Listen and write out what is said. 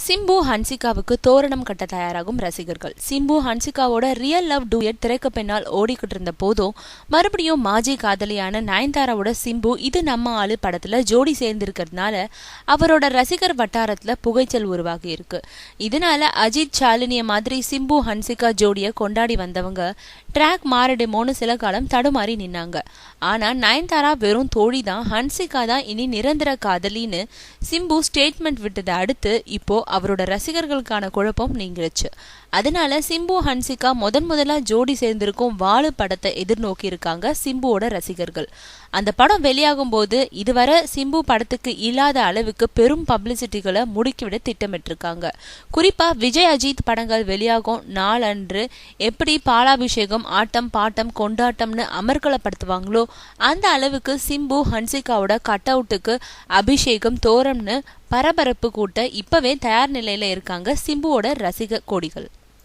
சிம்பு ஹன்சிகாவுக்கு தோரணம் கட்ட தயாராகும் ரசிகர்கள். சிம்பு ஹன்சிகாவோட ரியல் லவ் டூயட் திரைக்கு பின்னால் ஓடிக்கிட்டு இருந்த போதும் மறுபடியும் மாஜி காதலியான நயன்தாராவோட சிம்பு இது நம்ம ஆளு படத்துல ஜோடி சேர்ந்திருக்கிறதுனால அவரோட ரசிகர் வட்டாரத்துல புகைச்சல் உருவாகி இருக்கு. இதனால அஜித் சாலினிய மாதிரி சிம்பு ஹன்சிகா ஜோடிய கொண்டாடி வந்தவங்க ட்ராக் மாறிடுமோன்னு சில காலம் தடுமாறி நின்னாங்க. ஆனா நயன்தாரா வெறும் தோழி தான், ஹன்சிகா தான் இனி நிரந்தர காதலின்னு சிம்பு ஸ்டேட்மெண்ட் விட்டதை அடுத்து இப்போ அவரோட ரசிகர்களுக்கான குழப்பம் நீங்கிருச்சு. அதனால சிம்பு ஹன்சிகா முதலா ஜோடி சேர்ந்திருக்கும் வாழு படத்தை எதிர்நோக்கி இருக்காங்க சிம்புவோட ரசிகர்கள். அந்த படம் வெளியாகும் போது இதுவரை சிம்பு படத்துக்கு இல்லாத அளவுக்கு பெரும் பப்ளிசிட்டிகளை முடுக்கிவிட திட்டமிட்டிருக்காங்க. குறிப்பா விஜய் அஜித் படங்கள் வெளியாகும் நாளன்று எப்படி பாலாபிஷேகம், ஆட்டம் பாட்டம் கொண்டாட்டம்னு அமர்கலப்படுத்துவாங்களோ அந்த அளவுக்கு சிம்பு ஹன்சிகாவோட கட் அவுட்டுக்கு அபிஷேகம் தோரம்னு பரபரப்பு கூட்ட இப்பவே தயார் நிலையில இருக்காங்க சிம்புவோட ரசிக கோடிகள்.